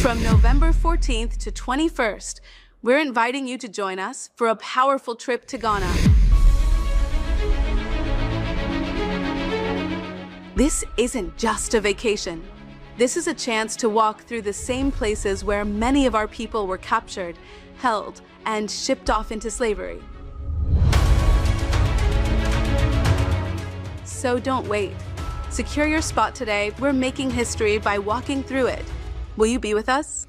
From November 14th to 21st, we're inviting you to join us for a powerful trip to Ghana. This isn't just a vacation. This is a chance to walk through the same places where many of our people were captured, held, and shipped off into slavery. So don't wait. Secure your spot today. We're making history by walking through it. Will you be with us?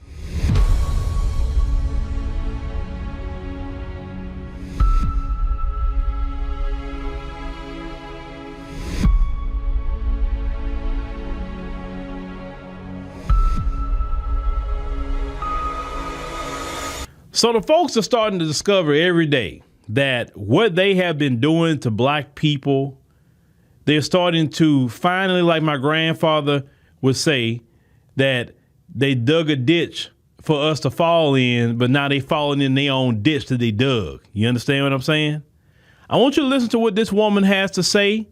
So the folks are starting to discover every day that what they have been doing to black people, they're starting to finally, like my grandfather would say, that they dug a ditch for us to fall in, but now they falling in their own ditch that they dug. You understand what I'm saying? I want you to listen to what this woman has to say,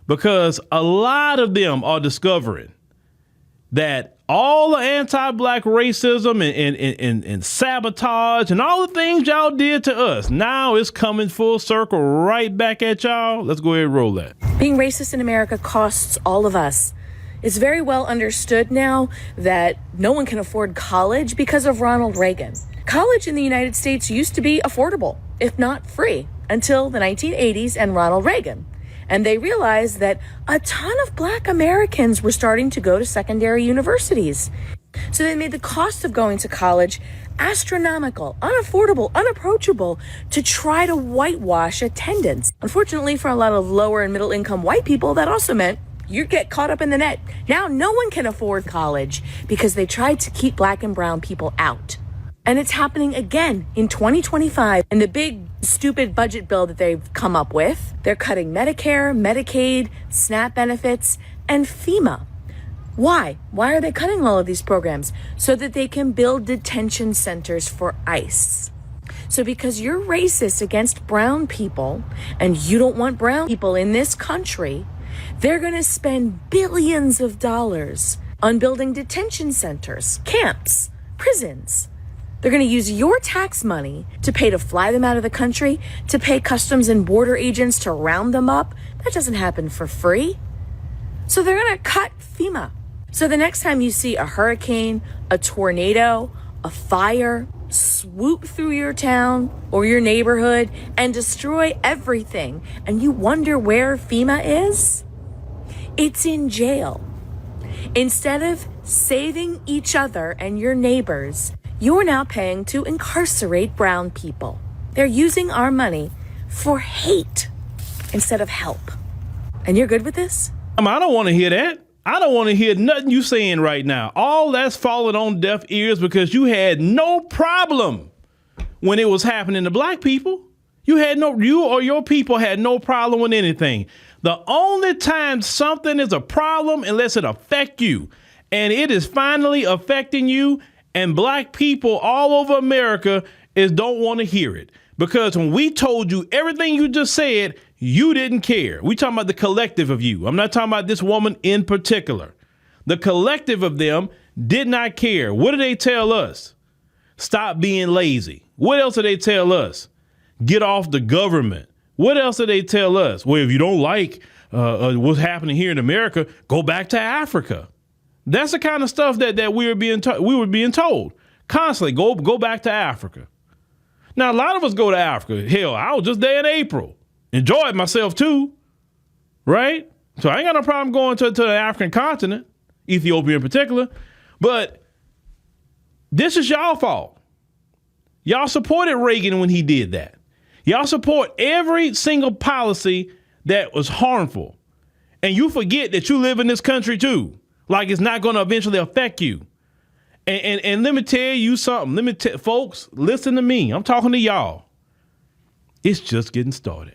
because a lot of them are discovering that all the anti-black racism and sabotage and all the things y'all did to us, now it's coming full circle right back at y'all. Let's go ahead and roll that. Being racist in America costs all of us. It's very well understood now that no one can afford college because of Ronald Reagan. College in the United States used to be affordable, if not free, until the 1980s and Ronald Reagan. And they realized that a ton of black Americans were starting to go to secondary universities. So they made the cost of going to college astronomical, unaffordable, unapproachable to try to whitewash attendance. Unfortunately, for a lot of lower and middle income white people, that also meant you get caught up in the net. Now no one can afford college because they tried to keep black and brown people out. And it's happening again in 2025. In the big, stupid budget bill that they've come up with, they're cutting Medicare, Medicaid, SNAP benefits, and FEMA. Why? Why are they cutting all of these programs? So that they can build detention centers for ICE. So because you're racist against brown people, and you don't want brown people in this country, they're going to spend billions of dollars on building detention centers, camps, prisons. They're going to use your tax money to pay to fly them out of the country, to pay customs and border agents to round them up. That doesn't happen for free. So they're going to cut FEMA. So the next time you see a hurricane, a tornado, a fire swoop through your town or your neighborhood and destroy everything, and you wonder where FEMA is, it's in jail. Instead of saving each other and your neighbors, you're now paying to incarcerate brown people. They're using our money for hate instead of help. And you're good with this? I don't want to hear that. I don't want to hear nothing you saying right now. All that's falling on deaf ears because you had no problem when it was happening to black people. You or your people had no problem with anything. The only time something is a problem unless it affect you, and it is finally affecting you, and black people all over America don't want to hear it. Because when we told you everything you just said, you didn't care. We talking about the collective of you. I'm not talking about this woman in particular. The collective of them did not care. What did they tell us? Stop being lazy. What else did they tell us? Get off the government. What else did they tell us? Well, if you don't like what's happening here in America, go back to Africa. That's the kind of stuff that we were being told constantly. Go back to Africa. Now, a lot of us go to Africa. Hell, I was just there in April. Enjoyed myself too, right? So I ain't got no problem going to the African continent, Ethiopia in particular. But this is y'all fault. Y'all supported Reagan when he did that. Y'all support every single policy that was harmful. And you forget that you live in this country too. Like it's not going to eventually affect you. And let me tell you something. Folks, listen to me. I'm talking to y'all. It's just getting started.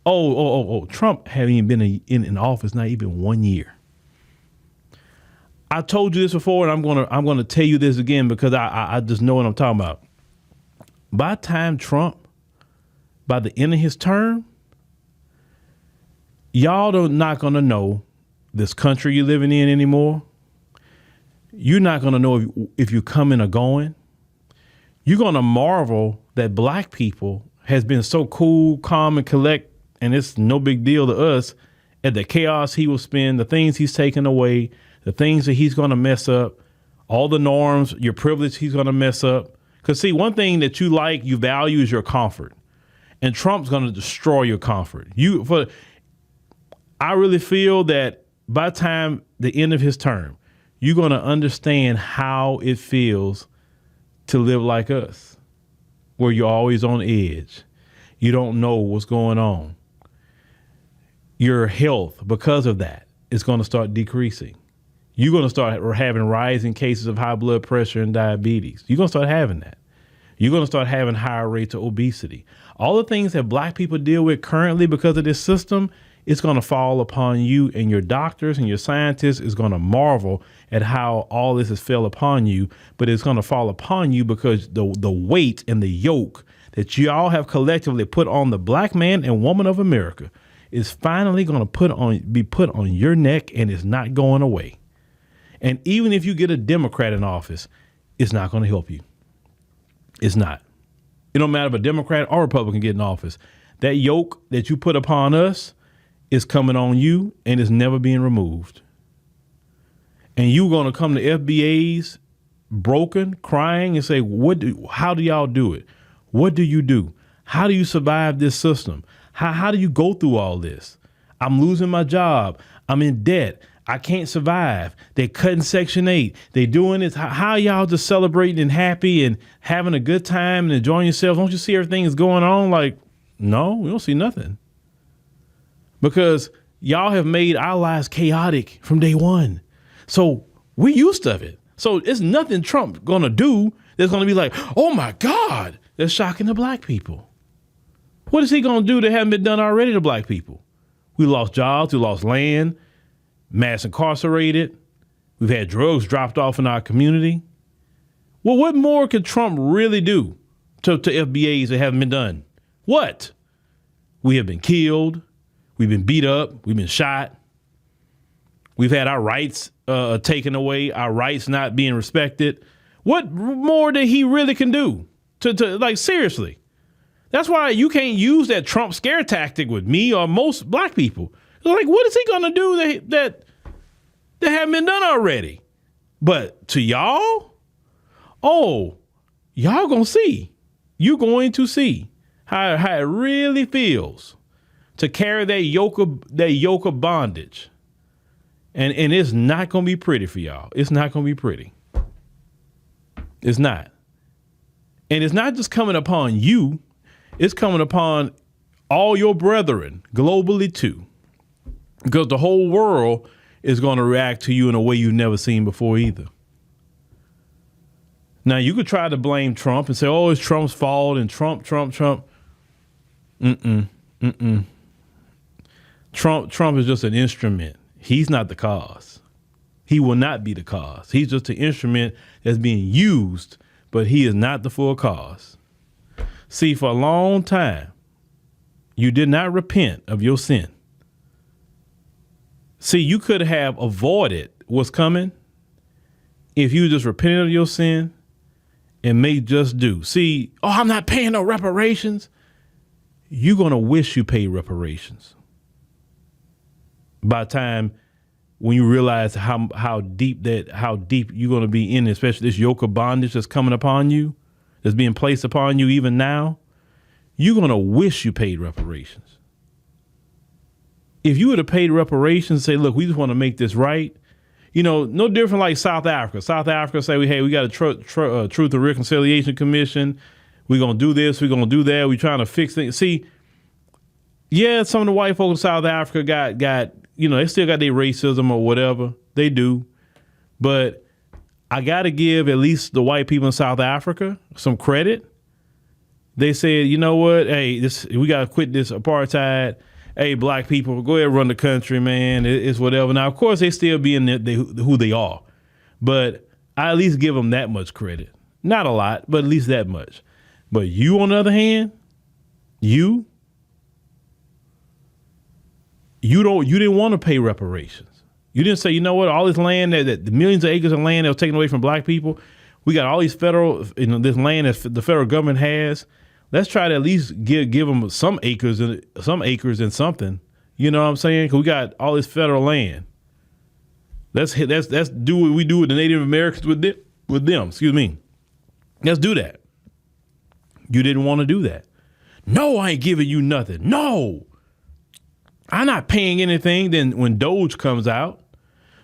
Oh, Trump haven't even been in office not even 1 year. I told you this before, and I'm gonna tell you this again because I just know what I'm talking about. By the time Trump, by the end of his term, y'all are not gonna know this country you're living in anymore. you're not going to know if you're coming or going. You're going to marvel that black people has been so cool, calm, and collect, and it's no big deal to us, at the chaos he will spend, the things he's taken away, the things that he's going to mess up, all the norms, your privilege he's going to mess up. Because, see, one thing that you like, you value is your comfort. And Trump's going to destroy your comfort. I really feel that by the time the end of his term, you're going to understand how it feels to live like us, where you're always on edge. You don't know what's going on. Your health, because of that, is going to start decreasing. You're going to start having rising cases of high blood pressure and diabetes. You're going to start having that. You're going to start having higher rates of obesity. All the things that black people deal with currently because of this system, it's going to fall upon you, and your doctors and your scientists is going to marvel at how all this has fell upon you. But it's going to fall upon you because the weight and the yoke that you all have collectively put on the black man and woman of America is finally going to be put on your neck, and it's not going away. And even if you get a Democrat in office, it's not going to help you. It's not. It don't matter if a Democrat or Republican get in office. That yoke that you put upon us is coming on you, and it's never being removed. And you're going to come to FBAs broken, crying, and say, how do y'all do it? What do you do? How do you survive this system? How do you go through all this? I'm losing my job. I'm in debt. I can't survive. They're cutting Section 8. They're doing this. How y'all just celebrating and happy and having a good time and enjoying yourselves? Don't you see everything is going on? Like, no, we don't see nothing. Because y'all have made our lives chaotic from day one. So we're used to it. So it's nothing Trump going to do that's going to be like, oh, my God, that's shocking to black people. What is he going to do that hasn't been done already to black people? We lost jobs. We lost land. Mass incarcerated. We've had drugs dropped off in our community. Well, what more could Trump really do to FBAs that haven't been done? What? We have been killed. We've been beat up. We've been shot. We've had our rights taken away, our rights not being respected. What more that he really can do to like, seriously? That's why you can't use that Trump scare tactic with me or most black people. Like, what is he going to do that haven't been done already? But to y'all, y'all going to see. You're going to see how it really feels to carry that yoke of bondage. And it's not going to be pretty for y'all. It's not going to be pretty. It's not. And it's not just coming upon you. It's coming upon all your brethren globally too. Because the whole world is going to react to you in a way you've never seen before either. Now, you could try to blame Trump and say, oh, it's Trump's fault and Trump. Trump is just an instrument. He's not the cause. He will not be the cause. He's just an instrument that's being used, but he is not the full cause. See, for a long time, you did not repent of your sin. See, you could have avoided what's coming if you just repented of your sin and made just do. See, I'm not paying no reparations. You're going to wish you paid reparations. By the time when you realize how deep you're going to be in, especially this yoke of bondage that's coming upon you, that's being placed upon you even now, you're going to wish you paid reparations. If you would have paid reparations and say, look, we just want to make this right, no different like South Africa. South Africa say, hey, we got a Truth and Reconciliation Commission. We're going to do this. We're going to do that. We're trying to fix things. See, yeah, some of the white folks in South Africa got they still got their racism or whatever. They do. But I got to give at least the white people in South Africa some credit. They said, you know what? Hey, we got to quit this apartheid. Hey, black people, go ahead and run the country, man. It's whatever. Now, of course, they still being who they are. But I at least give them that much credit. Not a lot, but at least that much. But you, on the other hand, you didn't want to pay reparations. You didn't say, you know what, all this land, that the millions of acres of land that was taken away from black people, we got all these federal, this land that the federal government has. Let's try to at least give them some acres and something. You know what I'm saying? Because we got all this federal land. Let's do what we do with the Native Americans with them. Excuse me. Let's do that. You didn't want to do that. No, I ain't giving you nothing. No, I'm not paying anything. Then when Doge comes out,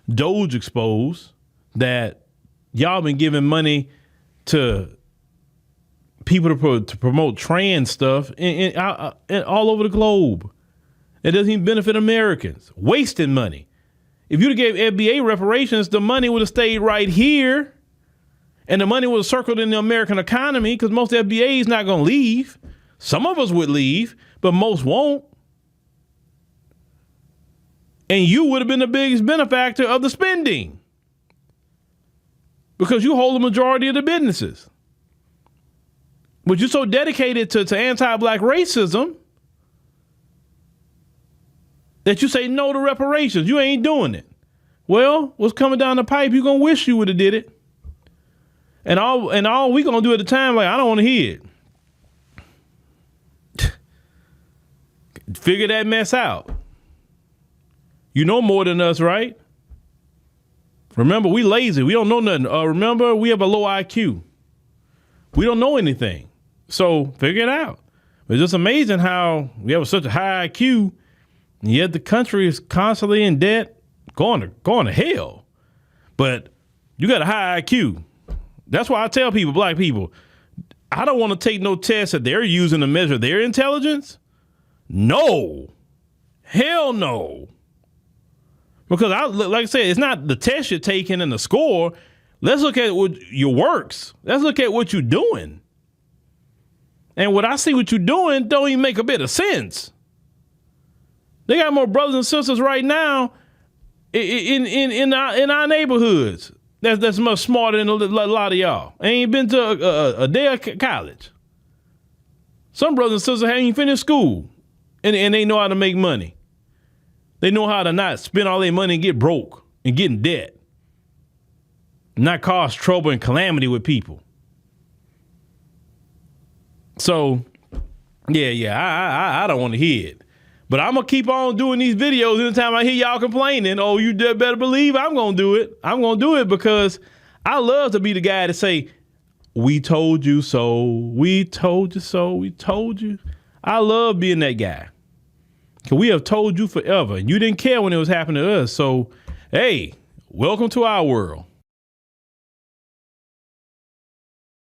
Doge exposed that y'all been giving money to people to promote trans stuff in all over the globe. It doesn't even benefit Americans. Wasting money. If you'd have gave FBA reparations, the money would have stayed right here. And the money would have circled in the American economy because most FBA is not going to leave. Some of us would leave, but most won't. And you would have been the biggest benefactor of the spending because you hold the majority of the businesses. But you're so dedicated to anti-black racism that you say no to reparations. You ain't doing it. Well, what's coming down the pipe, you're going to wish you would have did it. And all we going to do at the time, like, I don't want to hear it. Figure that mess out. You know more than us, right? Remember, we lazy. We don't know nothing. Remember, we have a low IQ. We don't know anything. So figure it out. It's just amazing how we have such a high IQ, and yet the country is constantly in debt, going to hell. But you got a high IQ. That's why I tell people, black people, I don't want to take no tests that they're using to measure their intelligence. No. Hell no. Because like I said, it's not the test you're taking and the score. Let's look at what your works. Let's look at what you're doing. And what I see what you're doing don't even make a bit of sense. They got more brothers and sisters right now in our neighborhoods that's much smarter than a lot of y'all. Ain't been to a day of college. Some brothers and sisters haven't even finished school, and they know how to make money. They know how to not spend all their money and get broke and get in debt. Not cause trouble and calamity with people. So, I don't want to hear it. But I'm going to keep on doing these videos anytime I hear y'all complaining. Oh, you better believe I'm going to do it. I'm going to do it because I love to be the guy to say, we told you so. We told you so. We told you. I love being that guy. Because we have told you forever. And you didn't care when it was happening to us. So, hey, welcome to our world.